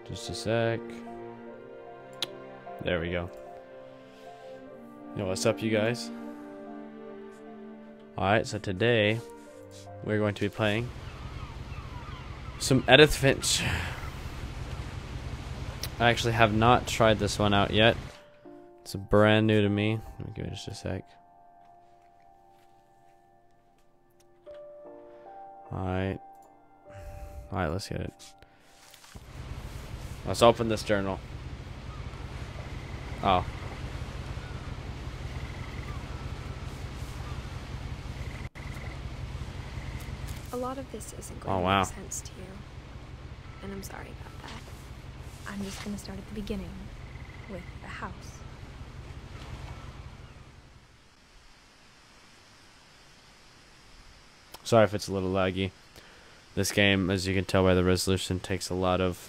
Just a sec. There we go. Yo, what's up, you guys? Alright, so today we're going to be playing some Edith Finch. I actually have not tried this one out yet. It's brand new to me. Let me give it just a sec. Alright. Alright, let's get it. Let's open this journal. Oh. A lot of this isn't going to make sense to you. And I'm sorry about that. I'm just going to start at the beginning with the house. Sorry if it's a little laggy. This game, as you can tell by the resolution, takes a lot of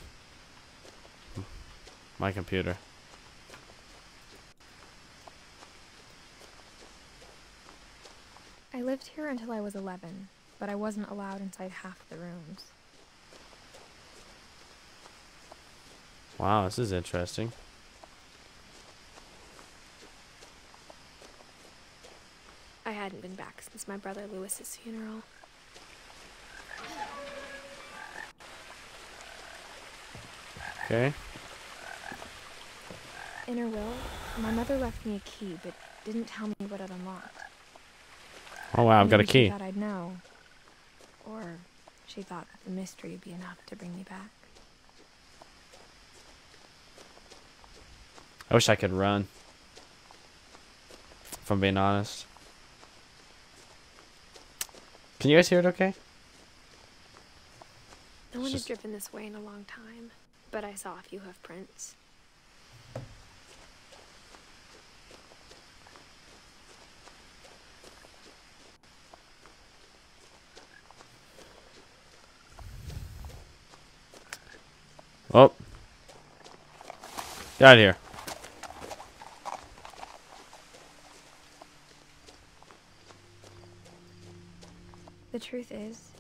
my computer. I lived here until I was 11, but I wasn't allowed inside half the rooms. Wow, this is interesting. I hadn't been back since my brother Lewis's funeral. Okay. In her will, my mother left me a key, but didn't tell me what it unlocked. Oh wow, I've got a key. She thought I'd know. Or she thought that the mystery would be enough to bring me back. I wish I could run. If I'm being honest. Can you guys hear it okay? No one had driven this way in a long time, but I saw a few hoof prints. Oh. Get out of here. The truth is,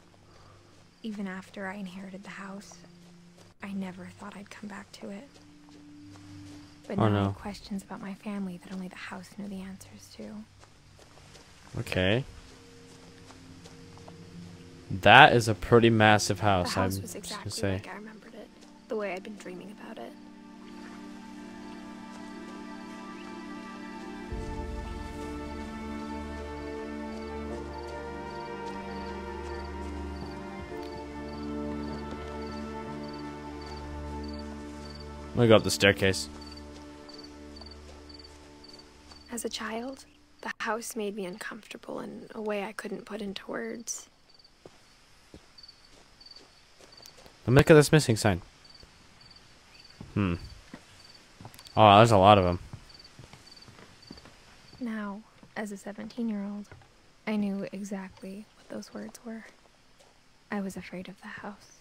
even after I inherited the house, I never thought I'd come back to it. But now I have questions about my family that only the house knew the answers to. Okay. That is a pretty massive house, The house I'm was just exactly gonna say. like I remembered it, the way I'd been dreaming about it. I'm gonna go up the staircase. As a child, the house made me uncomfortable in a way I couldn't put into words. Look at this missing sign. Oh, there's a lot of them. Now, as a 17-year-old, I knew exactly what those words were. I was afraid of the house.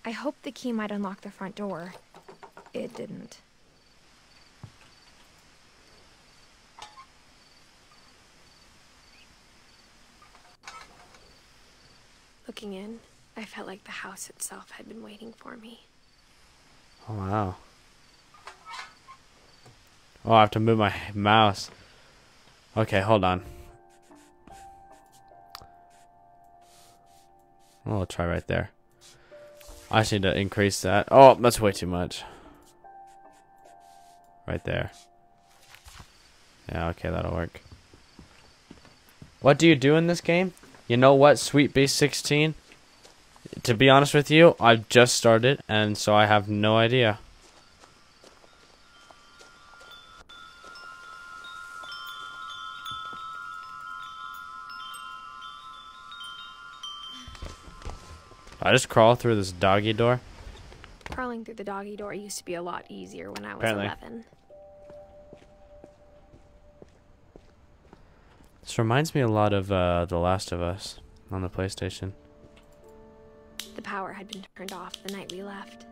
I hoped the key might unlock the front door. It didn't. Looking in, I felt like the house itself had been waiting for me. Oh, wow. Oh, I have to move my mouse. Okay, hold on. Oh, I'll try right there. I just need to increase that. Oh, that's way too much. Right there. Yeah, okay, that'll work. What do you do in this game? You know what, Sweet Base 16? To be honest with you, I've just started, and so I have no idea. I just crawl through this doggy door. Crawling through the doggy door used to be a lot easier when I was Apparently. 11. This reminds me a lot of The Last of Us on the PlayStation. The power had been turned off the night we left.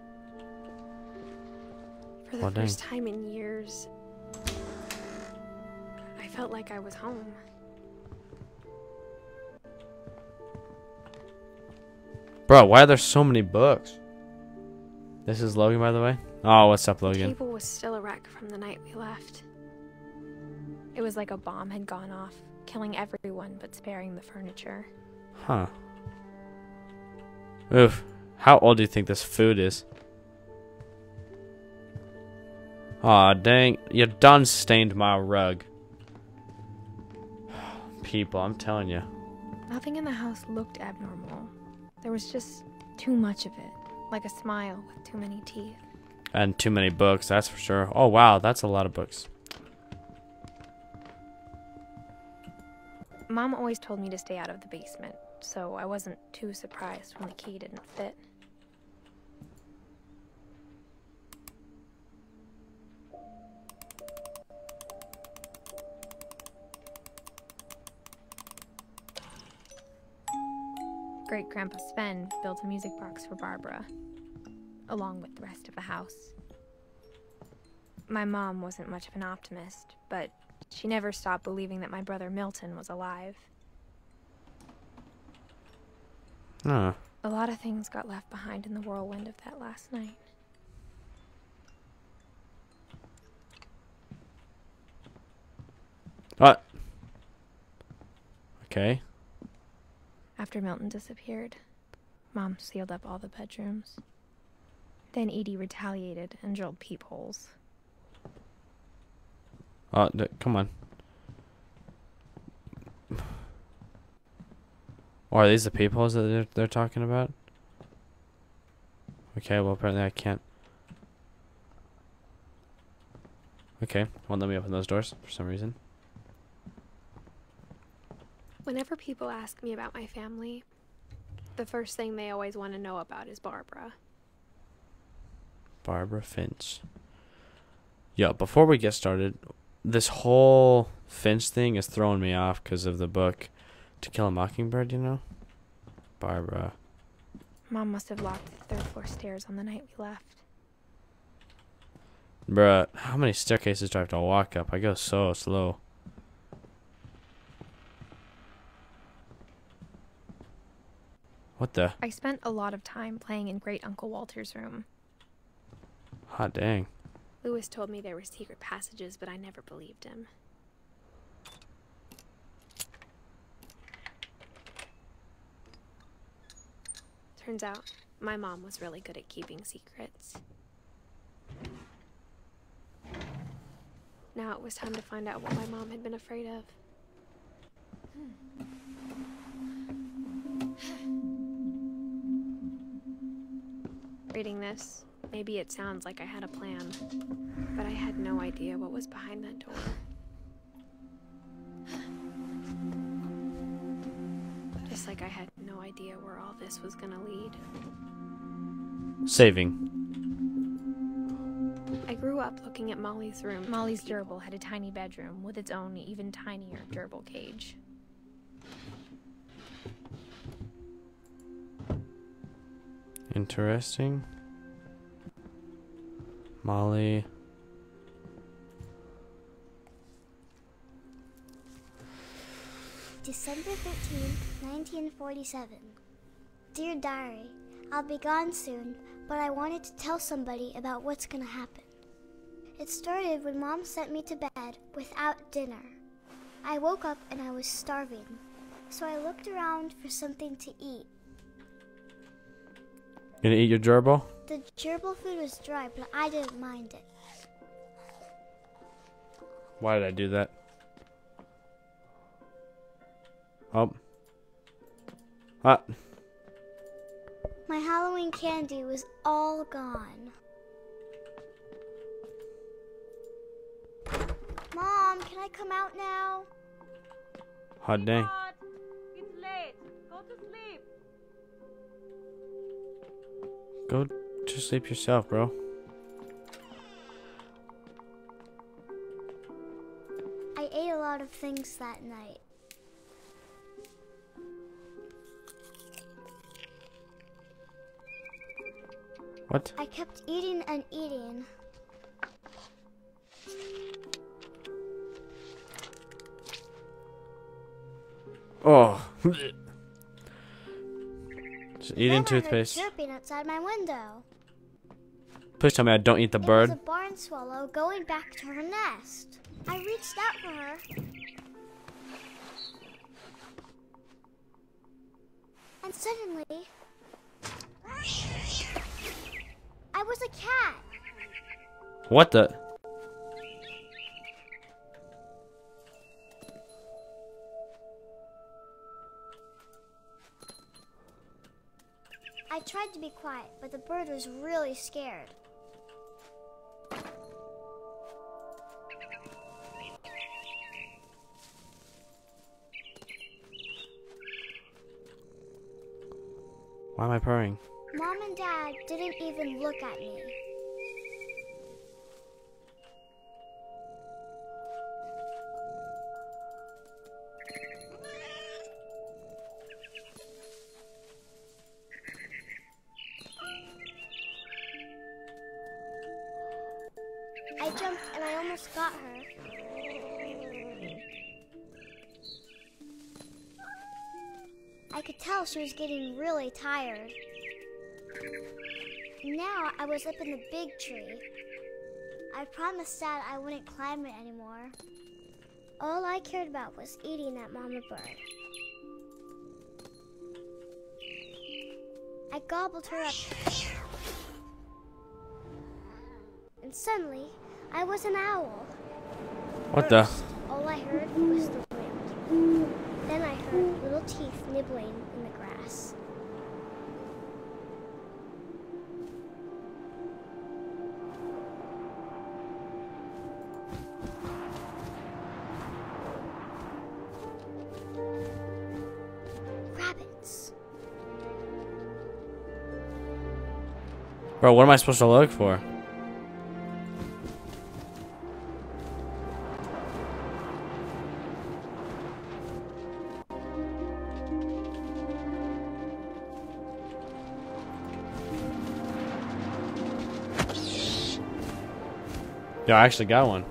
For the Oh, dang. first time in years, I felt like I was home. Bro, why are there so many books? This is Logan, by the way. Oh, what's up, Logan? The table was still a wreck from the night we left. It was like a bomb had gone off, killing everyone but sparing the furniture. Huh. Oof. How old do you think this food is? Aw, dang. You done stained my rug. People, I'm telling you. Nothing in the house looked abnormal. There was just too much of it. Like a smile with too many teeth. And too many books, that's for sure. Oh, wow, that's a lot of books. Mom always told me to stay out of the basement, so I wasn't too surprised when the key didn't fit. Great-Grandpa Sven built a music box for Barbara, along with the rest of the house. My mom wasn't much of an optimist, but she never stopped believing that my brother Milton was alive. Huh. A lot of things got left behind in the whirlwind of that last night. What? Okay. After Milton disappeared, Mom sealed up all the bedrooms. Then Edie retaliated and drilled peepholes. Oh, come on. Oh, are these the peepholes that they're talking about? Okay, well apparently I can't. Okay, won't let me open those doors for some reason. Whenever people ask me about my family, the first thing they always want to know about is Barbara. Barbara Finch. Yo, before we get started, this whole Finch thing is throwing me off because of the book To Kill a Mockingbird, you know? Barbara. Mom must have locked the third floor stairs on the night we left. Bruh, how many staircases do I have to walk up? I go so slow. What the? I spent a lot of time playing in Great Uncle Walter's room. Hot dang. Lewis told me there were secret passages, but I never believed him. Turns out, my mom was really good at keeping secrets. Now it was time to find out what my mom had been afraid of. Reading this, maybe it sounds like I had a plan, but I had no idea what was behind that door. Just like I had no idea where all this was gonna lead. Saving. I grew up looking at Molly's room. Molly's gerbil had a tiny bedroom with its own even tinier gerbil cage. Interesting. Molly. December 13th, 1947. Dear Diary, I'll be gone soon, but I wanted to tell somebody about what's gonna happen. It started when Mom sent me to bed without dinner. I woke up and I was starving, so I looked around for something to eat. Gonna eat your gerbil? The gerbil food was dry, but I didn't mind it. Why did I do that? Oh. Ah. My Halloween candy was all gone. Mom, can I come out now? Hot dang. It's late. Go to sleep. Go to sleep yourself, bro. I ate a lot of things that night. What? I kept eating and eating. Oh. Just eating toothpaste. I heard chirping outside my window. Please tell me I don't eat the bird. It was a barn swallow going back to her nest. I reached out for her. And suddenly, I was a cat. What the? I tried to be quiet, but the bird was really scared. Why am I purring? Mom and Dad didn't even look at me. I jumped and I almost got her. I could tell she was getting really tired. Now I was up in the big tree. I promised Dad I wouldn't climb it anymore. All I cared about was eating that mama bird. I gobbled her up. And suddenly, I was an owl. What the? All I heard was the wind. Then I heard little teeth nibbling in the grass. Rabbits. Bro, what am I supposed to look for? Yo, I actually got one.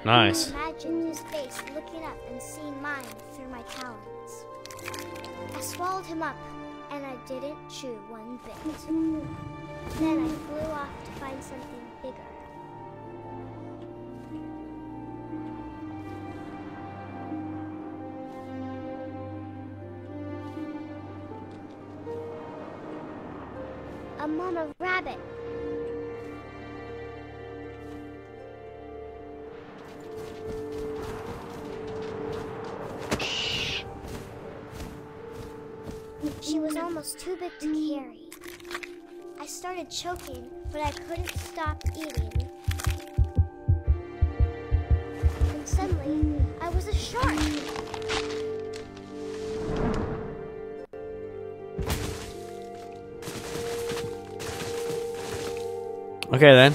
Nice. I imagined his face looking up and seeing mine through my talons. I swallowed him up, and I didn't chew one bit. Then I flew off to find something bigger. A mama rabbit. She was almost too big to carry. I started choking, but I couldn't stop eating. And suddenly, I was a shark. Okay then.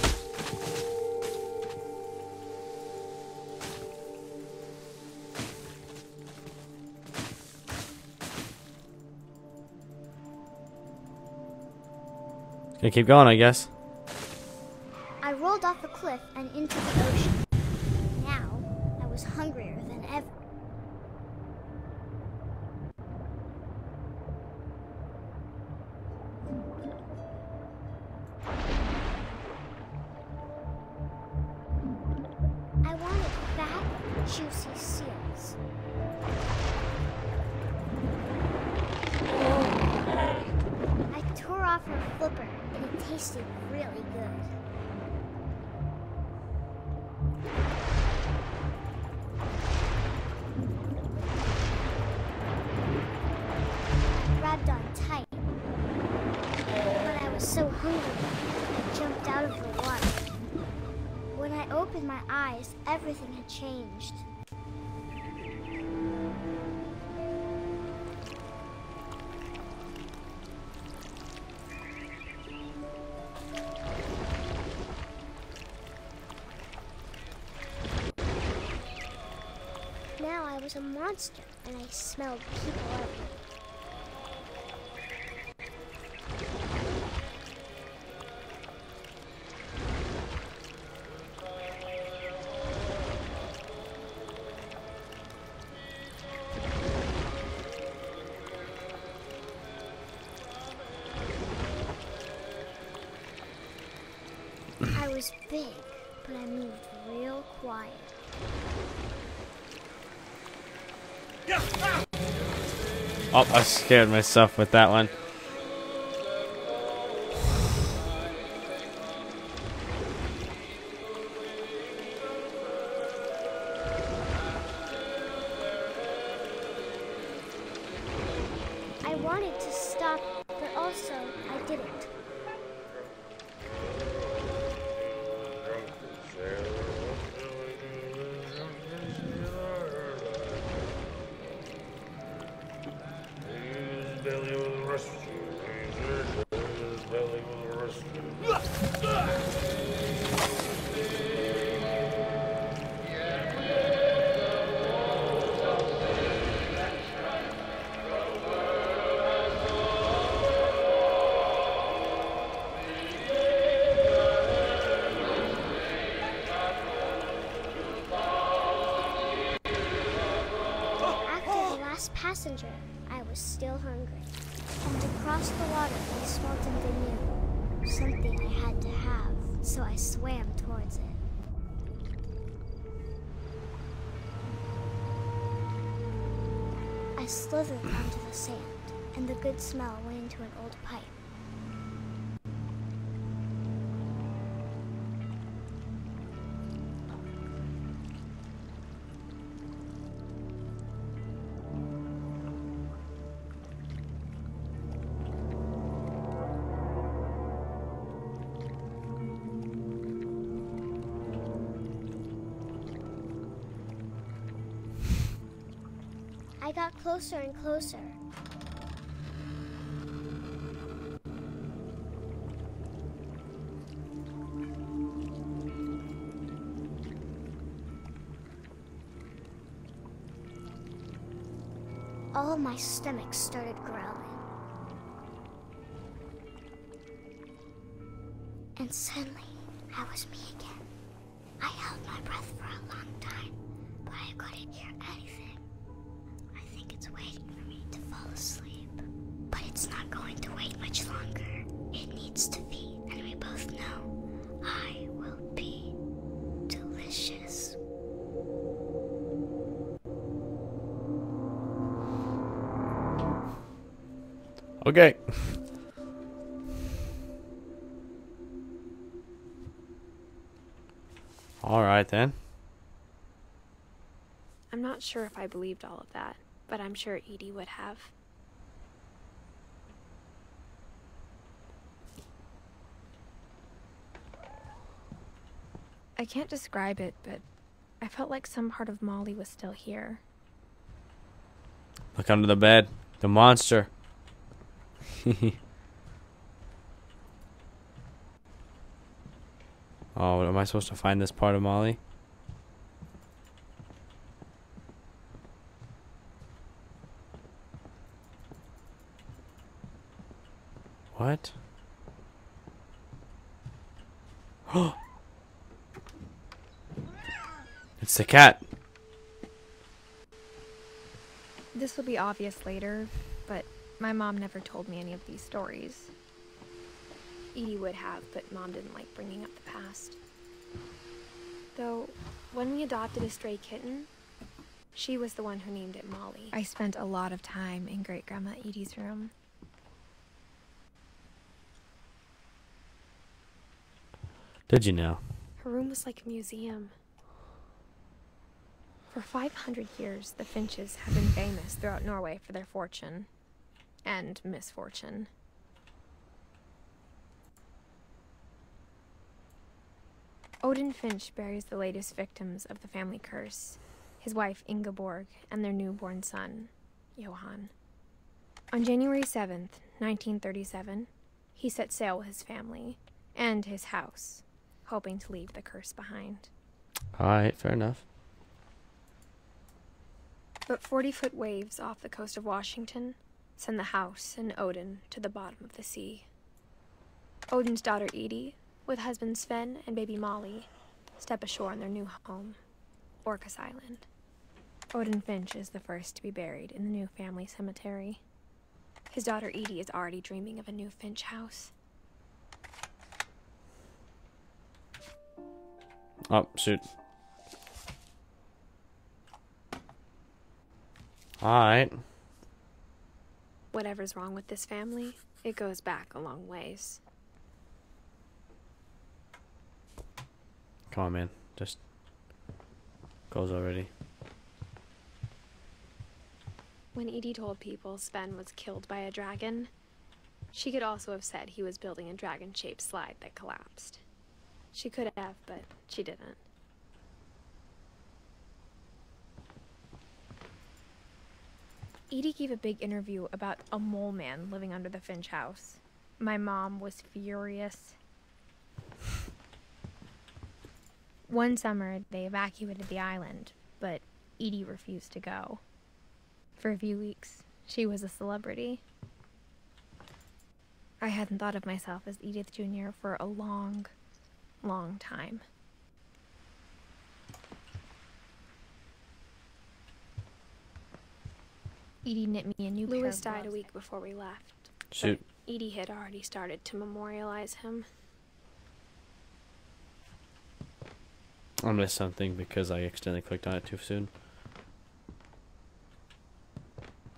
Okay, keep going, I guess. I rolled off a cliff and into the ocean. Now, I was hungrier than ever. I wanted fat, juicy seals. I tore off her flipper, and it tasted really good. I grabbed on tight, but I was so hungry, I jumped out of the water. When I opened my eyes, everything had changed. Now I was a monster, and I smelled people everywhere. I was big, but I moved real quiet. Oh, I scared myself with that one. I wanted to stop, but also I didn't. Passenger, I was still hungry. And across the water, I smelled something new. Something I had to have, so I swam towards it. I slithered onto the sand, and the good smell went into an old pipe. I got closer and closer. All of my stomach started growling. And suddenly, I was me again. I held my breath for a long time, but I couldn't hear anything. It's waiting for me to fall asleep. But it's not going to wait much longer. It needs to feed, and we both know I will be delicious. Okay. All right then. I'm not sure if I believed all of that, but I'm sure Edie would have. I can't describe it, but I felt like some part of Molly was still here. Look under the bed. The monster. Oh, am I supposed to find this part of Molly? What? It's the cat. This will be obvious later, but my mom never told me any of these stories. Edie would have, but Mom didn't like bringing up the past. Though, when we adopted a stray kitten, she was the one who named it Molly. I spent a lot of time in Great-Grandma Edie's room. Did you know? Her room was like a museum. For 500 years, the Finches have been famous throughout Norway for their fortune and misfortune. Odin Finch buries the latest victims of the family curse, his wife Ingeborg and their newborn son, Johan. On January 7th, 1937, he set sail with his family and his house, hoping to leave the curse behind. Alright, fair enough. But 40-foot waves off the coast of Washington send the house and Odin to the bottom of the sea. Odin's daughter Edie, with husband Sven and baby Molly, step ashore on their new home, Orcas Island. Odin Finch is the first to be buried in the new family cemetery. His daughter Edie is already dreaming of a new Finch house. Oh, shoot. Alright. Whatever's wrong with this family, it goes back a long ways. Come on, man. Just goes already. When Edie told people Sven was killed by a dragon, she could also have said he was building a dragon-shaped slide that collapsed. She could have, but she didn't. Edie gave a big interview about a mole man living under the Finch house. My mom was furious. One summer, they evacuated the island, but Edie refused to go. For a few weeks, she was a celebrity. I hadn't thought of myself as Edith Jr. for a long, long time. Edie knit me a new pair of gloves. Lewis died a week before we left. Shoot. But Edie had already started to memorialize him. I missed something because I accidentally clicked on it too soon.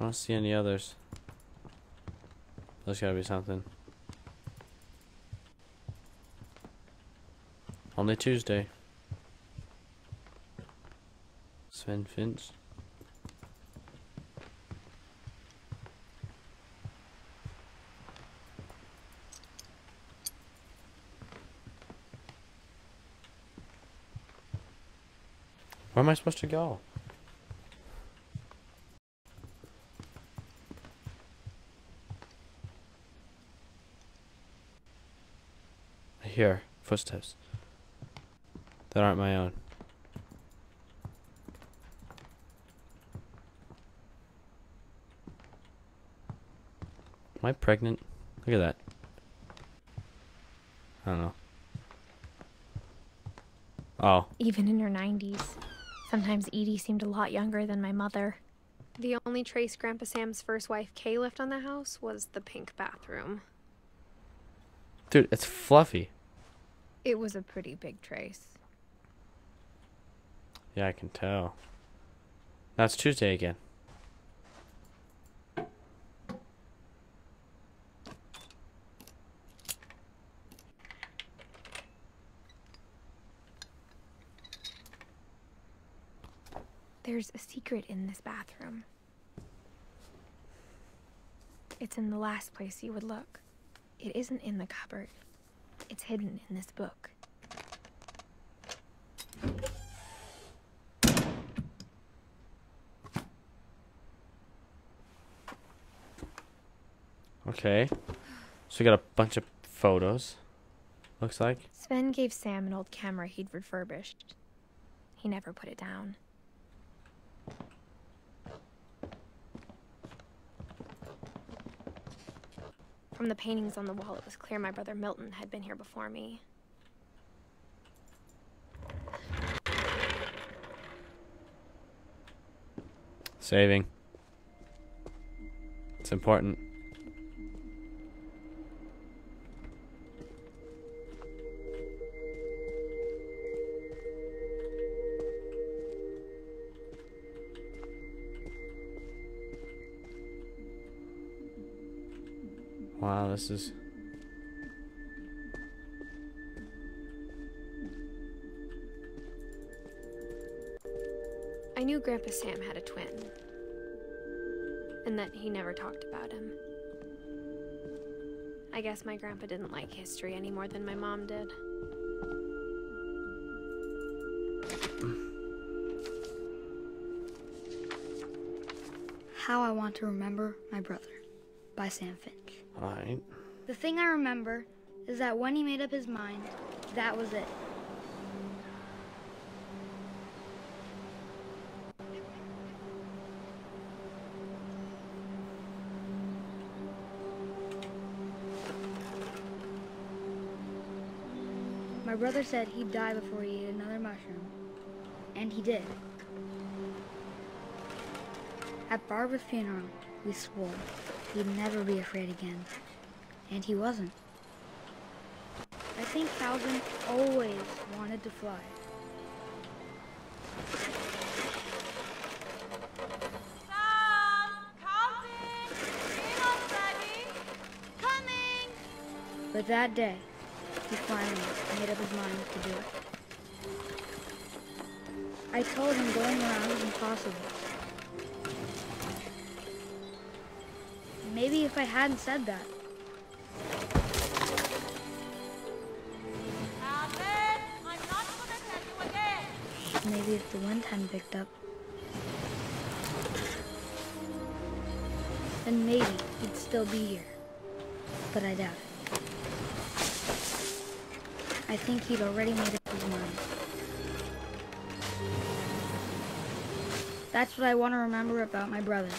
I don't see any others. There's gotta be something. Only Tuesday. Sven Finch. Where am I supposed to go? I hear footsteps that aren't my own. Am I pregnant? Look at that. I don't know. Oh. Even in her 90s. Sometimes Edie seemed a lot younger than my mother. The only trace Grandpa Sam's first wife, Kay, left on the house was the pink bathroom. Dude, it's fluffy. It was a pretty big trace. Yeah, I can tell. Now it's Tuesday again. There's a secret in this bathroom. It's in the last place you would look. It isn't in the cupboard. It's hidden in this book. Okay. So we got a bunch of photos. Looks like. Sven gave Sam an old camera he'd refurbished. He never put it down. From the paintings on the wall, it was clear my brother Milton had been here before me. Saving. It's important. Wow, this is... I knew Grandpa Sam had a twin, and that he never talked about him. I guess my grandpa didn't like history any more than my mom did. How I Want to Remember My Brother by Sam Finch. Alright. The thing I remember is that when he made up his mind, that was it. My brother said he'd die before he ate another mushroom, and he did. At Barbara's funeral, we swore he'd never be afraid again, and he wasn't. I think Calvin always wanted to fly. But that day, he finally made up his mind to do it. I told him going around was impossible. Maybe if I hadn't said that. Alvin, I'm not gonna tell you again. Maybe if the wind hadn't picked up, then maybe he'd still be here. But I doubt it. I think he'd already made up his mind. That's what I want to remember about my brother.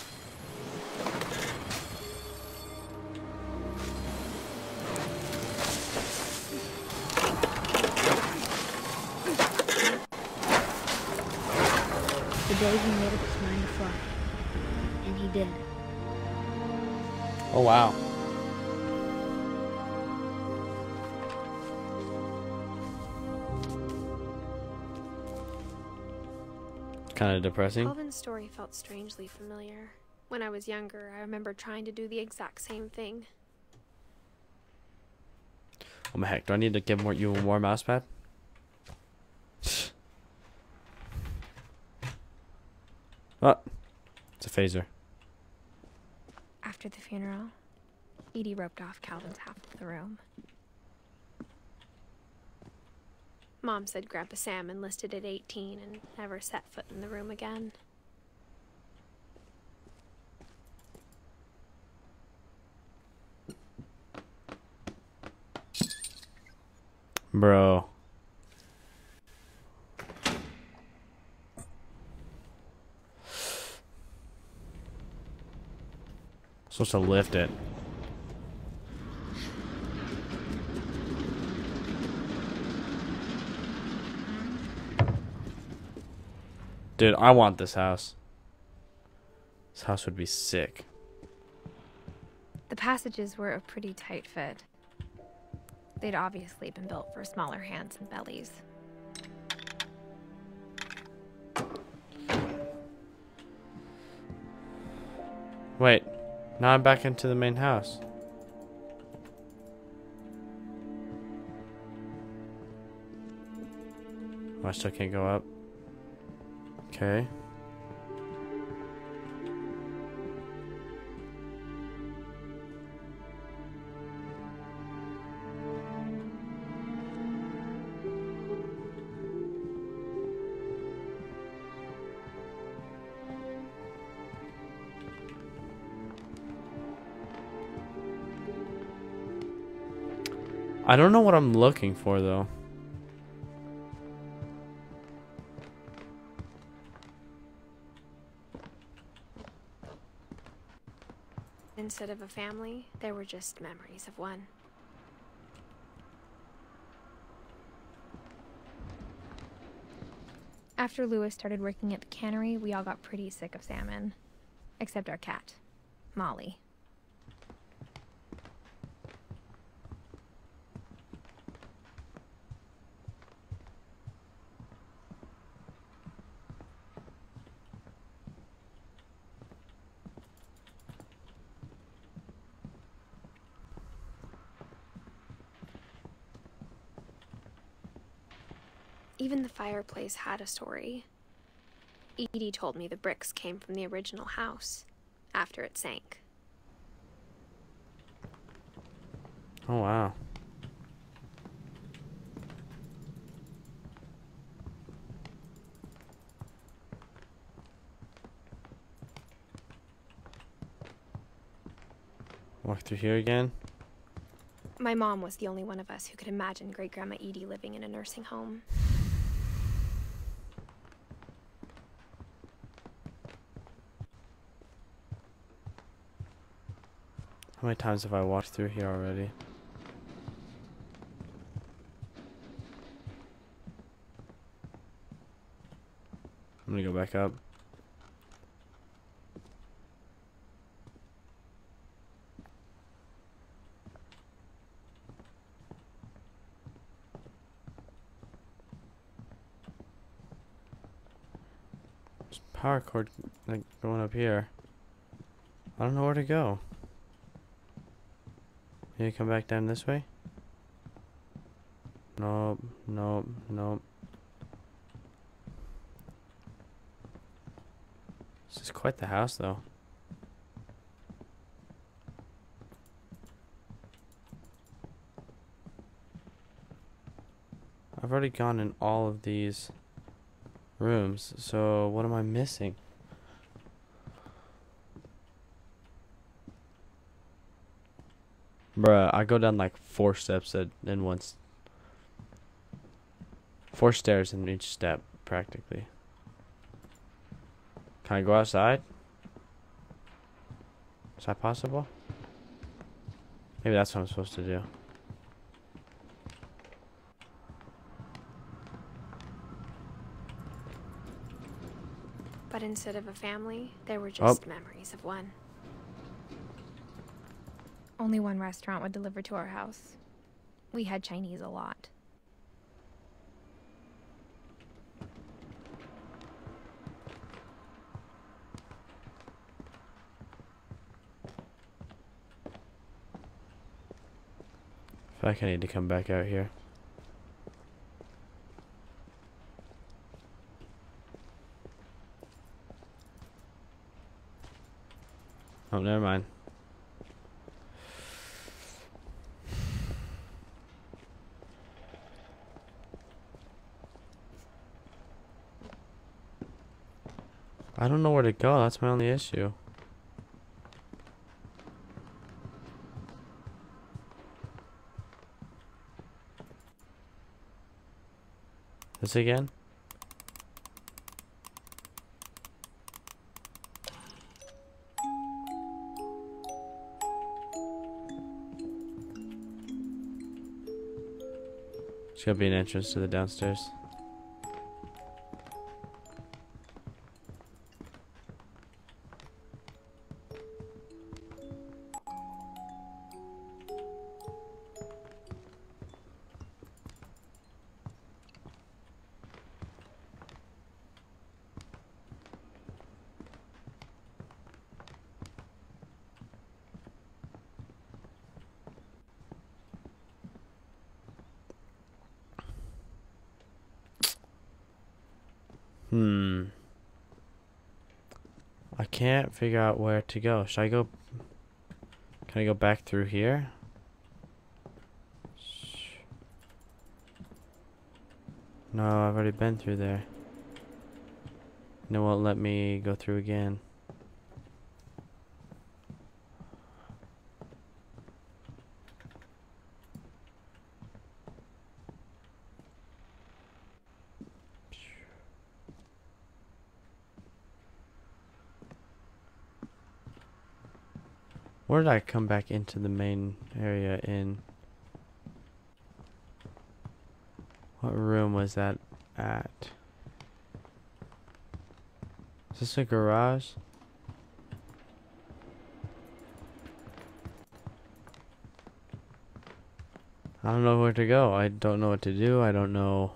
The day he made up his mind to fly. And he did. Oh, wow. Kind of depressing. Calvin's story felt strangely familiar. When I was younger, I remember trying to do the exact same thing. Oh my heck, do I need to give you a more mouse pad? Oh, it's a phaser. After the funeral, Edie roped off Calvin's half of the room. Mom said Grandpa Sam enlisted at 18 and never set foot in the room again. Bro. Supposed to lift it. Dude, I want this house. This house would be sick. The passages were a pretty tight fit. They'd obviously been built for smaller hands and bellies. Wait, now I'm back into the main house. Oh, I still can't go up. Okay. I don't know what I'm looking for though. Instead of a family, there were just memories of one. After Lewis started working at the cannery, we all got pretty sick of salmon. Except our cat, Molly. Even the fireplace had a story. Edie told me the bricks came from the original house, after it sank. Oh, wow. Walk through here again. My mom was the only one of us who could imagine Great-Grandma Edie living in a nursing home. How many times have I walked through here already? I'm gonna go back up. There's a power cord like going up here. I don't know where to go. Maybe come back down this way? Nope. Nope. Nope. This is quite the house, though. I've already gone in all of these rooms, so what am I missing? Bruh, I go down like 4 steps in once. 4 stairs in each step, practically. Can I go outside? Is that possible? Maybe that's what I'm supposed to do. But instead of a family, there were just memories of one. Only one restaurant would deliver to our house. We had Chinese a lot. I feel like I need to come back out here. Oh, never mind. I don't know where to go. That's my only issue. This again? There's gonna be an entrance to the downstairs. I can't figure out where to go. Should I go? Can I go back through here? No, I've already been through there. And it won't let me go through again. Where did I come back into the main area in? What room was that at? Is this a garage? I don't know where to go. I don't know what to do. I don't know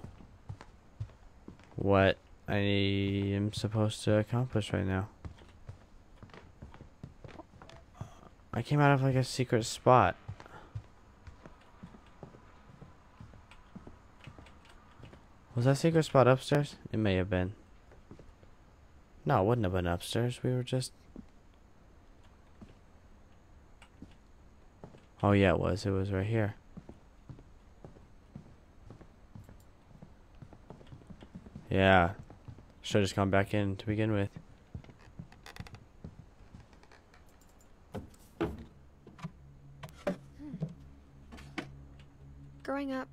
what I am supposed to accomplish right now. I came out of like a secret spot. Was that secret spot upstairs? It may have been. No, it wouldn't have been upstairs. We were just... Oh yeah, it was. It was right here. Yeah. Should have just gone back in to begin with. Growing up,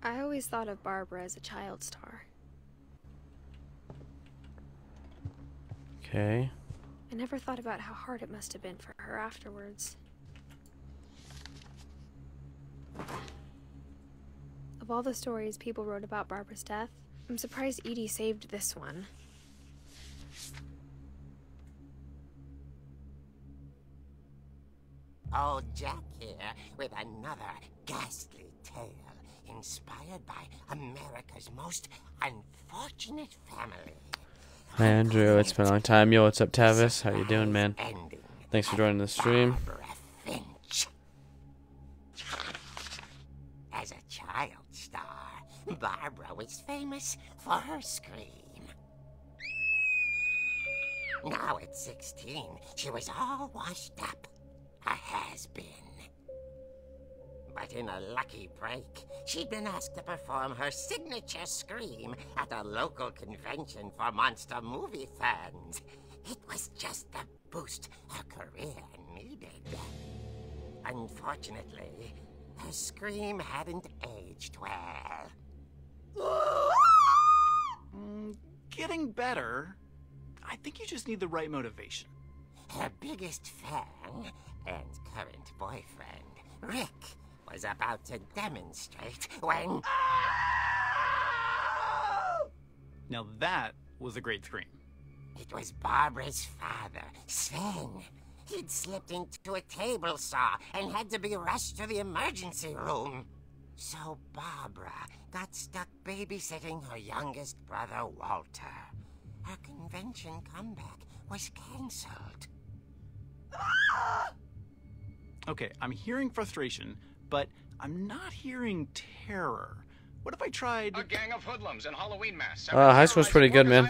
I always thought of Barbara as a child star. Okay. I never thought about how hard it must have been for her afterwards. Of all the stories people wrote about Barbara's death, I'm surprised Edie saved this one. Old Jack here with another ghastly tale inspired by America's most unfortunate family. Hi Andrew, it's been a long time. Yo, what's up Tavis? How you doing, man? Thanks for joining the stream. Barbara Finch. As a child star, Barbara was famous for her scream. Now at 16, she was all washed up. A has-been. But in a lucky break, she'd been asked to perform her signature scream at a local convention for monster movie fans. It was just the boost her career needed. Unfortunately, her scream hadn't aged well. Getting better. I think you just need the right motivation. Her biggest fan and current boyfriend, Rick, was about to demonstrate when... Now that was a great scream. It was Barbara's father, Sven. He'd slipped into a table saw and had to be rushed to the emergency room. So Barbara got stuck babysitting her youngest brother, Walter. Her convention comeback was cancelled. Okay, I'm hearing frustration, but I'm not hearing terror. What if I tried... A gang of hoodlums in Halloween masks. High school's pretty good, man.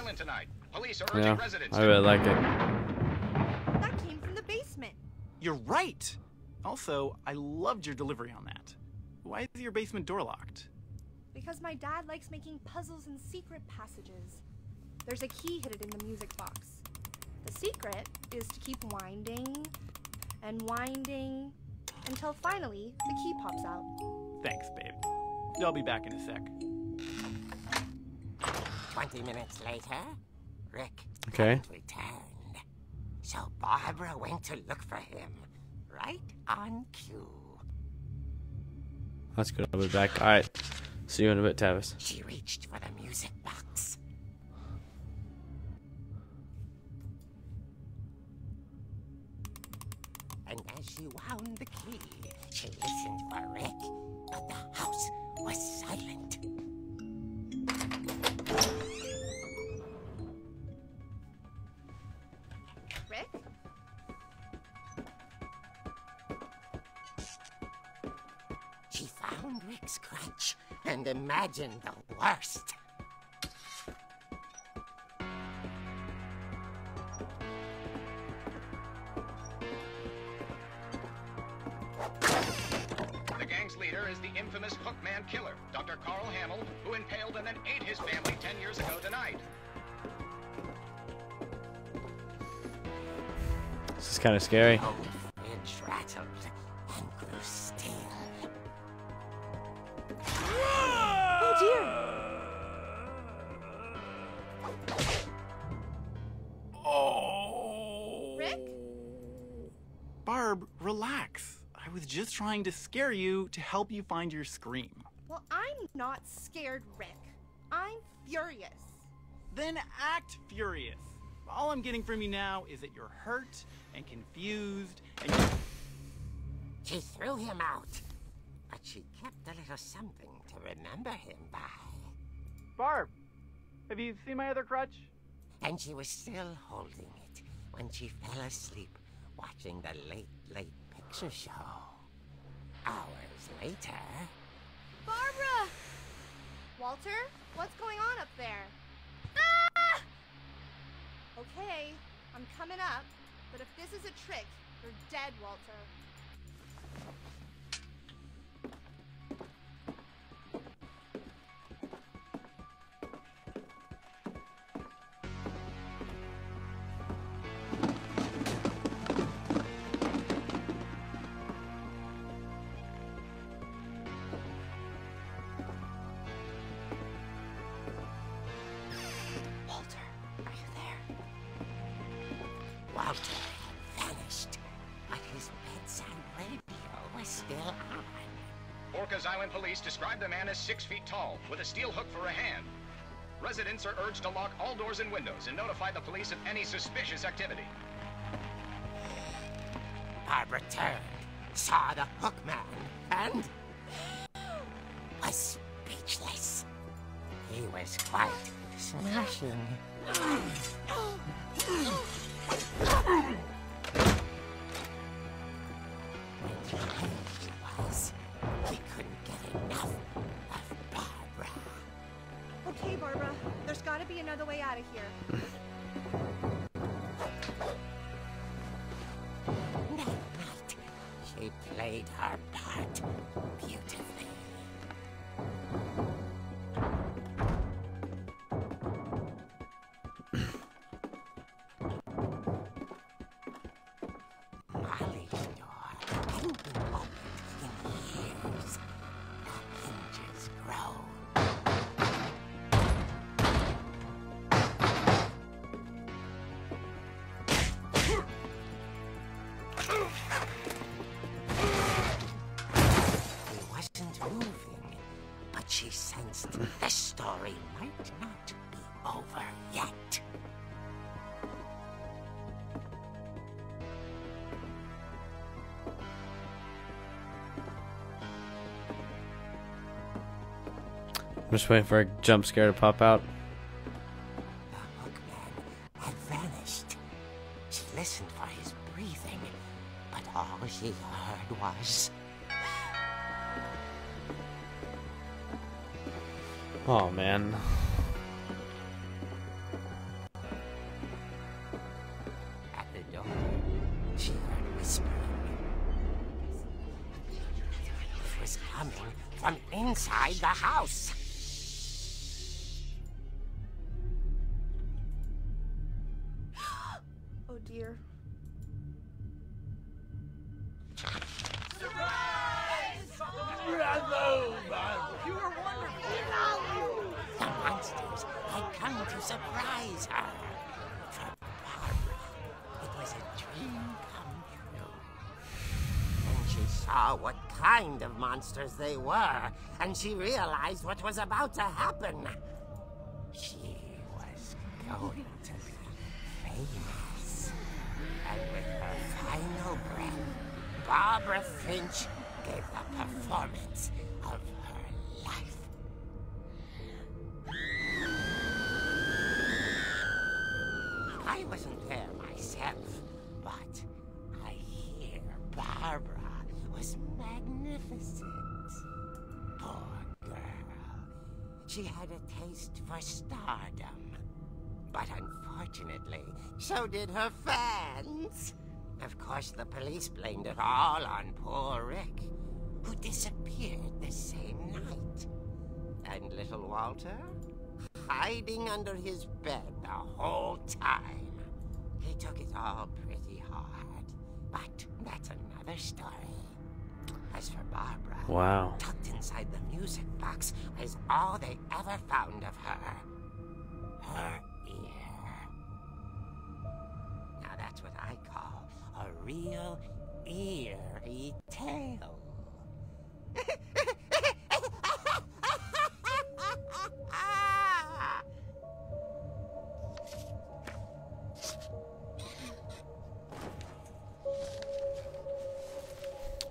Police are urging Yeah, residents I really like it. That came from the basement. You're right! Also, I loved your delivery on that. Why is your basement door locked? Because my dad likes making puzzles and secret passages. There's a key hidden in the music box. The secret is to keep winding and winding until finally the key pops out. Thanks, babe. I'll be back in a sec. 20 minutes later, Rick Okay. hadn't returned. So Barbara went to look for him, right on cue. That's good. I'll be back. Alright. See you in a bit, Tavis. She reached for the music box. And as she wound the key, she listened for Rick, but the house was silent. Rick? She found Rick's crutch and imagined the worst. The gang's leader is the infamous Hookman killer, Dr. Carl Hamill, who impaled and then ate his family 10 years ago tonight. This is kind of scary. Oh, Finch rattled and grew still. Oh dear! Oh! Rick? Barb, relax. I was just trying to scare you to help you find your scream. Well, I'm not scared, Rick. I'm furious. Then act furious. All I'm getting from you now is that you're hurt and confused and you... She threw him out, but she kept a little something to remember him by. Barb, have you seen my other crutch? And she was still holding it when she fell asleep watching the Late Late Picture Show. Hours later... Barbara! Walter, what's going on up there? Ah! Okay, I'm coming up, but if this is a trick, you're dead, Walter. Walter had vanished, but his bedside radio was still on. Orcas Island police describe the man as 6 feet tall, with a steel hook for a hand. Residents are urged to lock all doors and windows and notify the police of any suspicious activity. Barbara turned, saw the Hookman, and was speechless. He was quite smashing. And he was, he couldn't get enough of might be another way out of here. That night, she played her part beautifully. Molly's door hadn't been opened in years. The hinges grow. He wasn't moving, but she sensed the story might not be over yet. I'm just waiting for a jump scare to pop out. The hookman had vanished. She listened for his breathing, but all she heard was... Oh man. At the door, she heard whispering. It was coming from inside the house. Oh dear. The monsters had come to surprise her. For Barbara, it was a dream come true. Then she saw what kind of monsters they were, and she realized what was about to happen. She was going to be famous. And with her final breath, Barbara Finch gave the performance of her life. I wasn't there myself, but I hear Barbara was magnificent. Poor girl. She had a taste for stardom. But unfortunately, so did her fans. Of course, the police blamed it all on poor Rick, who disappeared the same night. And little Walter? Hiding under his bed the whole time. He took it all pretty hard. But that's another story. As for Barbara, Wow. tucked inside the music box is all they ever found of her. Her ear. Now that's what I call a real eerie tale.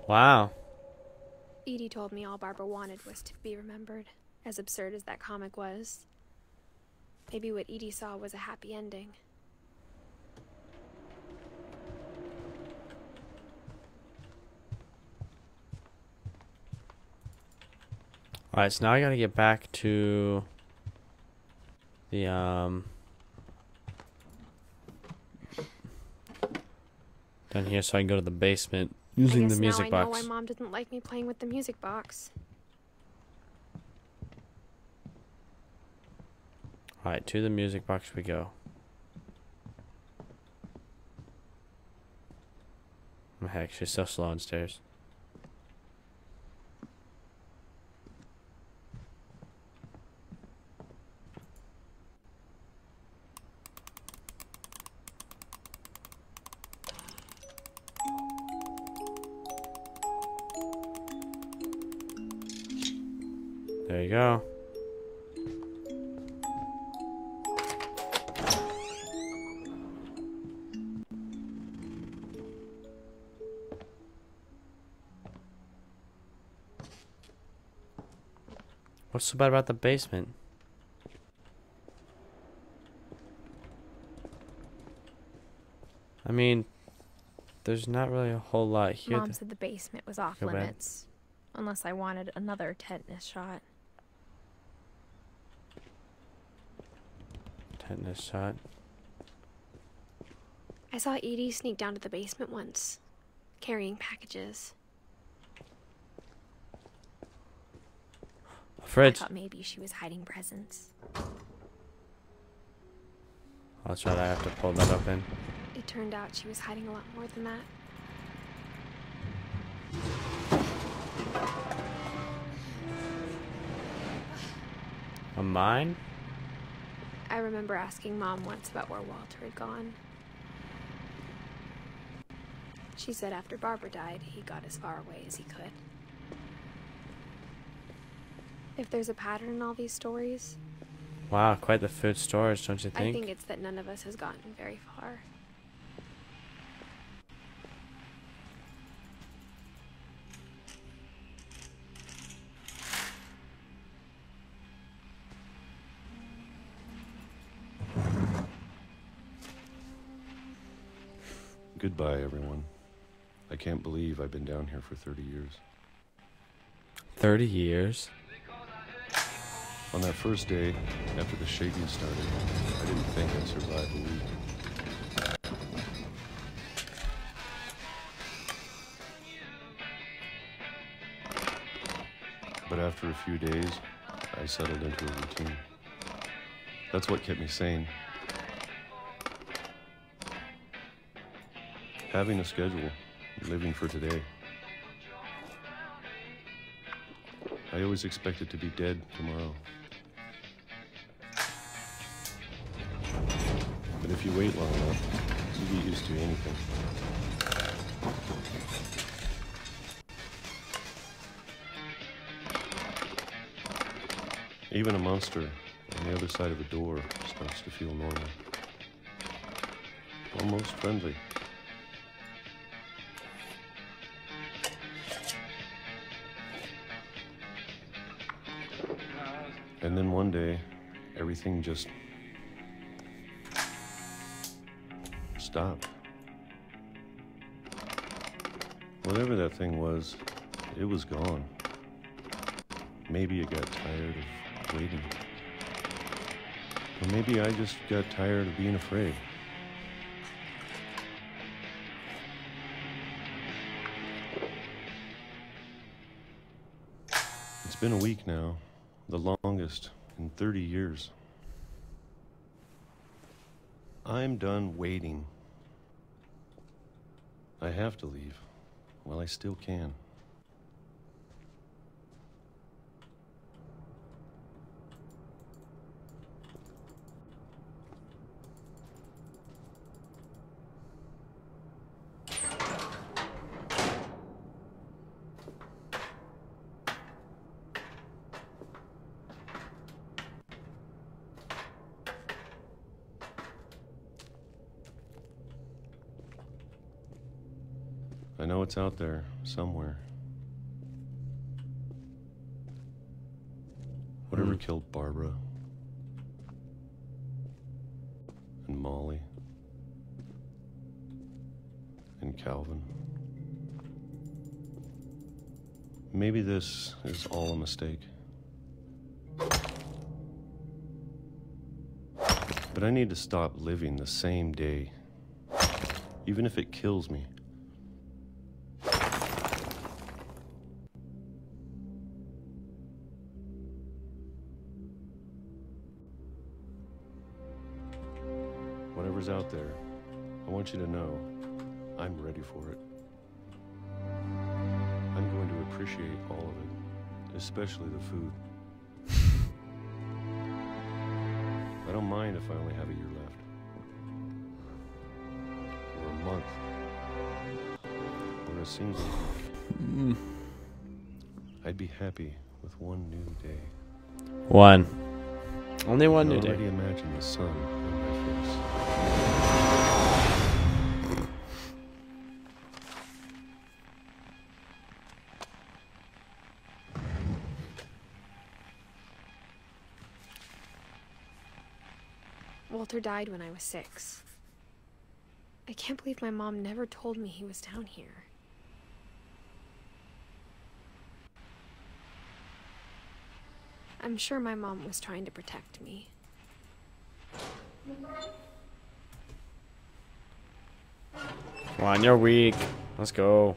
Wow. Edie told me all Barbara wanted was to be remembered, as absurd as that comic was. Maybe what Edie saw was a happy ending. Alright, so now I gotta get back to the down here so I can go to the basement using the music I box. know why Mom didn't like me playing with the music box. Alright, to the music box we go. Oh, heck, she's so slow on stairs. There you go. What's so bad about the basement? I mean, there's not really a whole lot here. Mom said the basement was off Go bad. limits, unless I wanted another tetanus shot. Tetanus shot. I saw Edie sneak down to the basement once, carrying packages. Fridge. I thought maybe she was hiding presents. I'll try to have to pull that open. It turned out she was hiding a lot more than that. A mine? I remember asking Mom once about where Walter had gone. She said after Barbara died, he got as far away as he could. If there's a pattern in all these stories... Wow, quite the food storage, don't you think? I think it's that none of us has gotten very far. Goodbye, everyone. I can't believe I've been down here for 30 years. 30 years? On that first day, after the shaking started, I didn't think I'd survive a week. But after a few days, I settled into a routine. That's what kept me sane. Having a schedule, living for today. I always expected to be dead tomorrow. But if you wait long enough, you get used to anything. Even a monster on the other side of a door starts to feel normal. Almost friendly. And then one day, everything just stopped. Whatever that thing was, it was gone. Maybe it got tired of waiting. Or maybe I just got tired of being afraid. It's been a week now. The longest in 30 years. I'm done waiting. I have to leave while I still can. I know it's out there, somewhere. Whatever killed Barbara and Molly and Calvin. Maybe this is all a mistake. But I need to stop living the same day, even if it kills me. Whatever's out there, I want you to know I'm ready for it. I'm going to appreciate all of it, especially the food. I don't mind if I only have a year left. Or a month. Or a single week. I'd be happy with one new day. One. Only one new I day. already imagine the sun on my face. Walter died when I was 6. I can't believe my mom never told me he was down here. I'm sure my mom was trying to protect me. Come on, you're weak. Let's go.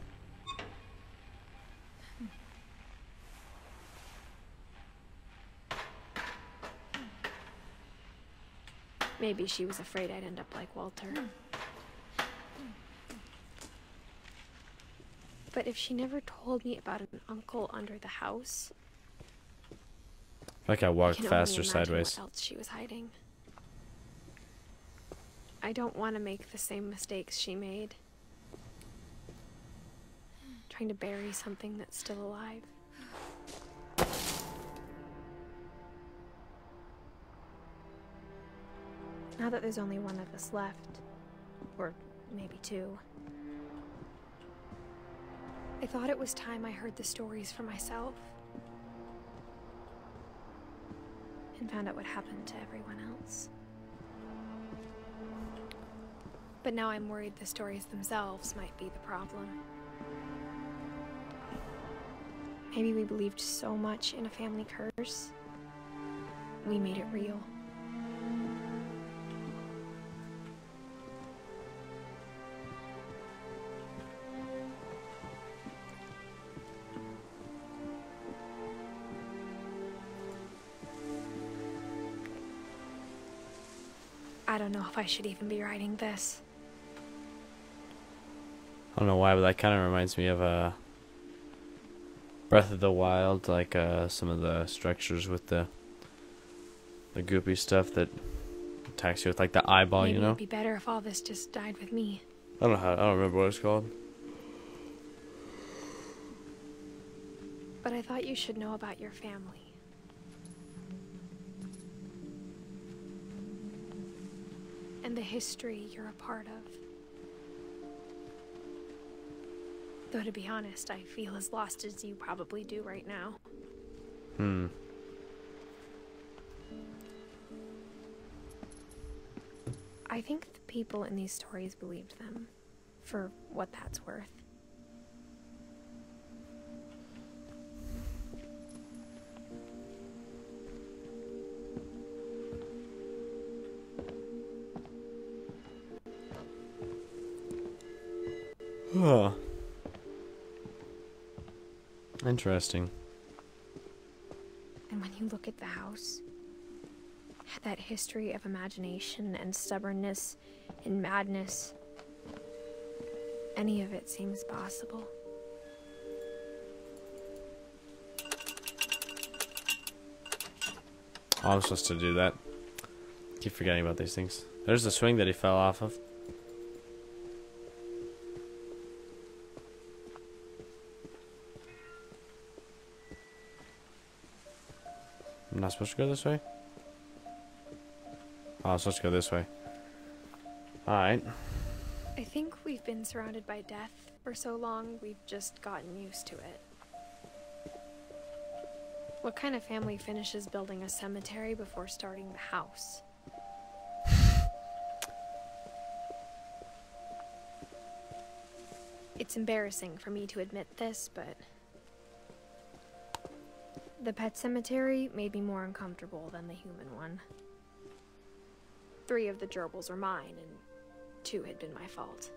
Maybe she was afraid I'd end up like Walter. But if she never told me about an uncle under the house... Like I walked can faster only imagine sideways. What else she was hiding. I don't want to make the same mistakes she made. Trying to bury something that's still alive. Now that there's only one of us left, or maybe two, I thought it was time I heard the stories for myself and found out what happened to everyone else. But now I'm worried the stories themselves might be the problem. Maybe we believed so much in a family curse, we made it real. I don't know if I should even be writing this. I don't know why, but that kind of reminds me of Breath of the Wild, like some of the structures with the goopy stuff that attacks you with, like the eyeball. Maybe you know. It'd be better if all this just died with me. I don't remember what it's called. But I thought you should know about your family. And the history you're a part of. Though to be honest, I feel as lost as you probably do right now. I think the people in these stories believed them, for what that's worth. Huh. Interesting. And when you look at the house, that history of imagination and stubbornness and madness, any of it seems possible. Oh, I'm supposed to do that. Keep forgetting about these things. There's the swing that he fell off of. I'm not supposed to go this way? Oh, I'm supposed to go this way. Alright. I think we've been surrounded by death for so long, we've just gotten used to it. What kind of family finishes building a cemetery before starting the house? It's embarrassing for me to admit this, but the pet cemetery made me more uncomfortable than the human one. 3 of the gerbils were mine, and 2 had been my fault.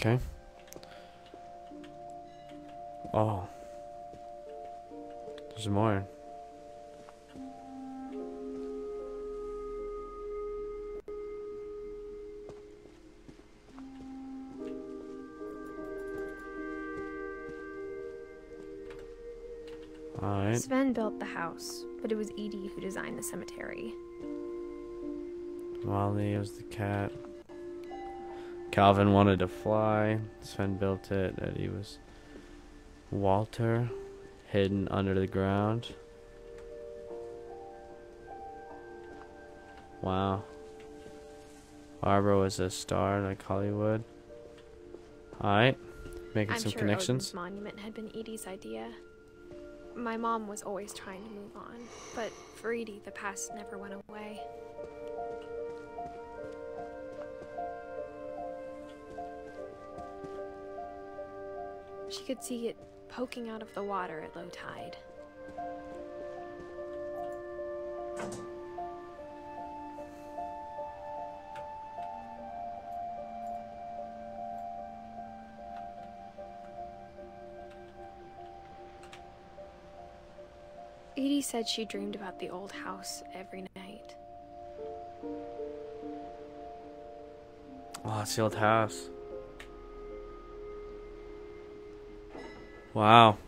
Okay. Oh. There's more. Alright. Sven built the house, but it was Edie who designed the cemetery. Wally was the cat. Calvin wanted to fly. Sven built it. Eddie was Walter, hidden under the ground. Wow. Barbara was a star like Hollywood. Alright. Making some connections. I'm sure Odin's monument had been Edie's idea. My mom was always trying to move on, but for Edie, the past never went away. She could see it poking out of the water at low tide. Edith said she dreamed about the old house every night. Oh, it's the old house. Wow.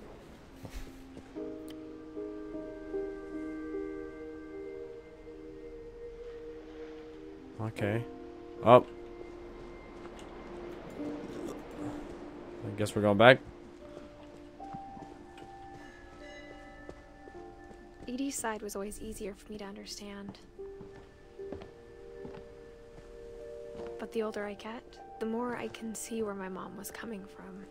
Okay. Oh. I guess we're going back. Edie's side was always easier for me to understand. But the older I get, the more I can see where my mom was coming from.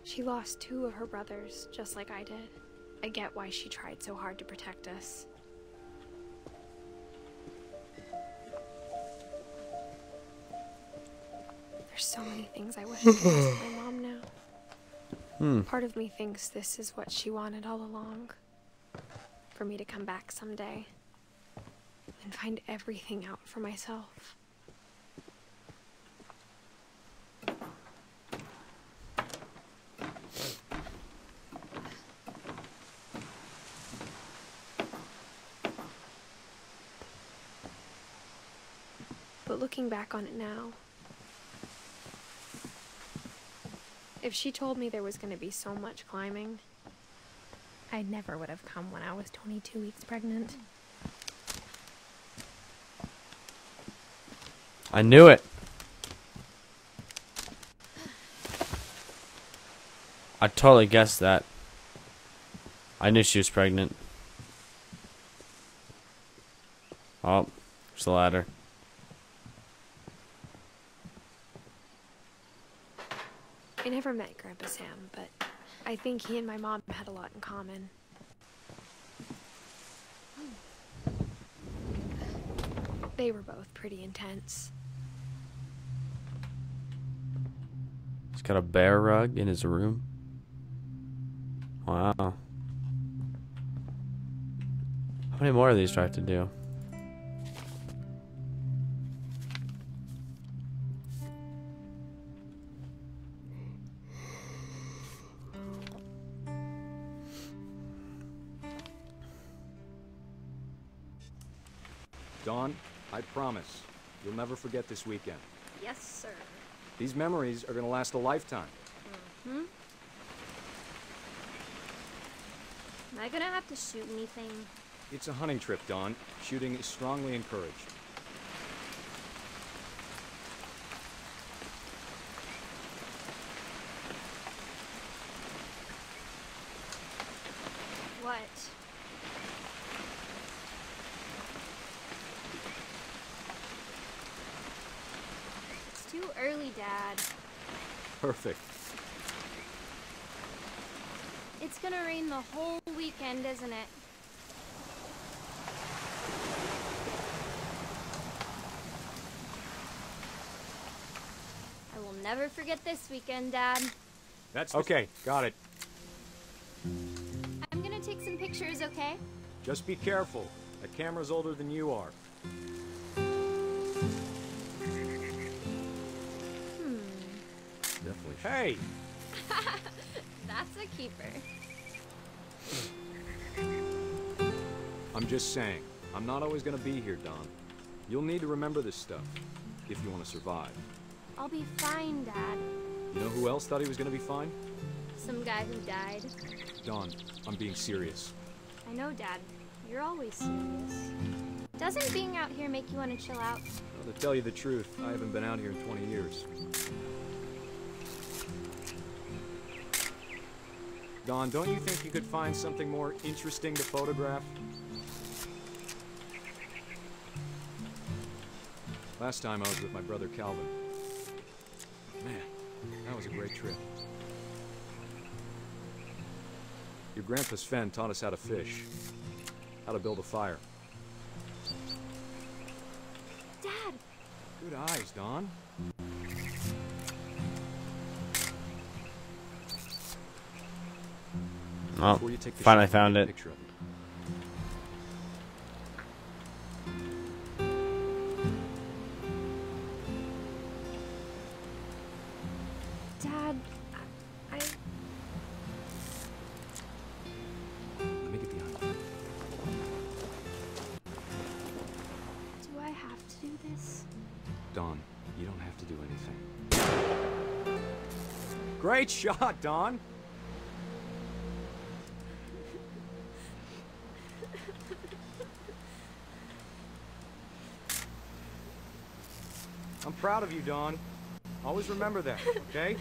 She lost 2 of her brothers, just like I did. I get why she tried so hard to protect us. There's so many things I wish I could ask my mom now. Part of me thinks this is what she wanted all along. For me to come back someday and find everything out for myself. But looking back on it now, if she told me there was going to be so much climbing, I never would have come when I was 22 weeks pregnant. I knew it. I totally guessed that. I knew she was pregnant. Oh, there's the ladder. I never met Grandpa Sam, but I think he and my mom had a lot in common. They were both pretty intense. He's got a bear rug in his room. Wow. How many more of these do I have to do? Dawn, I promise, you'll never forget this weekend. Yes, sir. These memories are gonna last a lifetime. Am I gonna have to shoot anything? It's a hunting trip, Dawn. Shooting is strongly encouraged. What? It's too early, Dad. Perfect. It's gonna rain the whole weekend, isn't it? I will never forget this weekend, Dad. That's okay. Got it. I'm gonna take some pictures, okay? Just be careful. That camera's older than you are. Definitely. Hey! That's a keeper. I'm just saying, I'm not always gonna be here, Dawn. You'll need to remember this stuff, if you want to survive. I'll be fine, Dad. You know who else thought he was gonna be fine? Some guy who died. Dawn, I'm being serious. I know, Dad. You're always serious. Doesn't being out here make you want to chill out? Well, to tell you the truth, I haven't been out here in 20 years. Dawn, don't you think you could find something more interesting to photograph? Last time I was with my brother Calvin. Man, that was a great trip. Your grandpa Sven taught us how to fish, how to build a fire. Dad! Good eyes, Dawn. Oh, before you take the finally shot, found take a it. picture of it. Dad, I... Let me get behind you. Do I have to do this? Dawn, you don't have to do anything. Great shot, Dawn! I'm proud of you, Dawn. Always remember that, okay?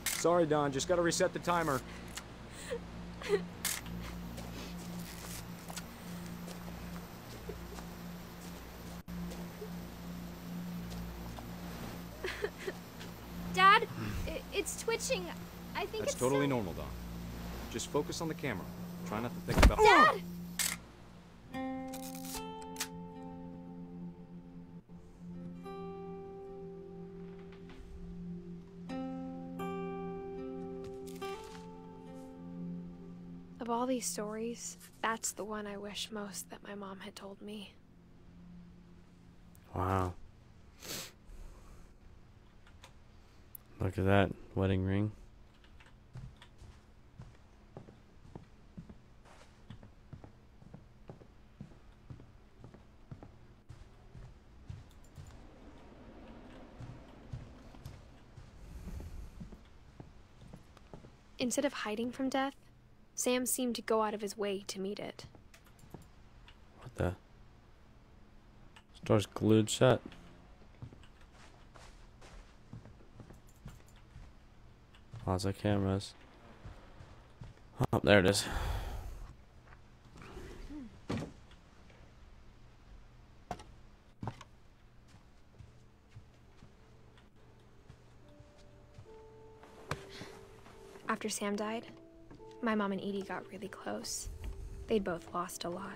Sorry, Dawn. Just gotta reset the timer. Dad, it's twitching. I think That's it's totally still... normal, Dawn. Just focus on the camera. Try not to think about... Dad! Of all these stories, that's the one I wish most that my mom had told me. Wow. Look at that wedding ring. Instead of hiding from death, Sam seemed to go out of his way to meet it. What the? This door's glued shut. Lots of cameras. Oh, there it is. After Sam died, my mom and Edie got really close. They'd both lost a lot.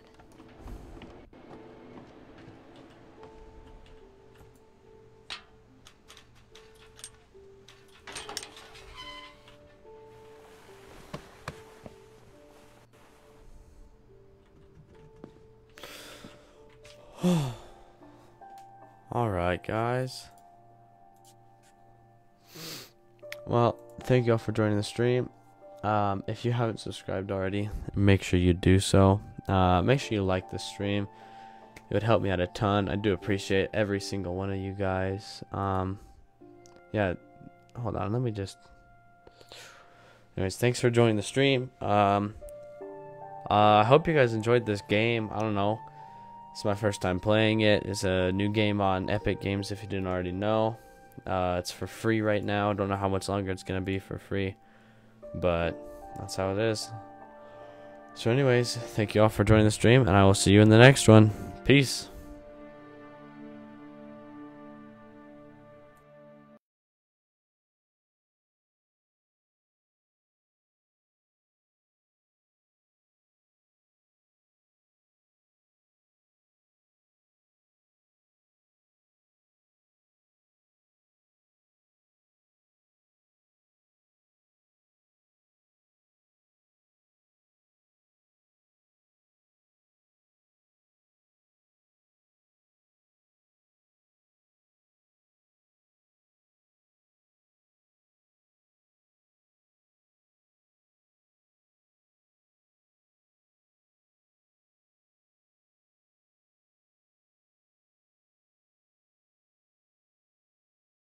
Alright, guys. Well, thank you all for joining the stream. If you haven't subscribed already, make sure you do so. Make sure you like the stream. It would help me out a ton. I do appreciate every single one of you guys. Yeah, hold on. Let me just... Anyways, thanks for joining the stream. I hope you guys enjoyed this game. I don't know. It's my first time playing it. It's a new game on Epic Games if you didn't already know. It's for free right now. Don't know how much longer it's going to be for free. But that's how it is. So anyways, thank you all for joining the stream. And I will see you in the next one. Peace.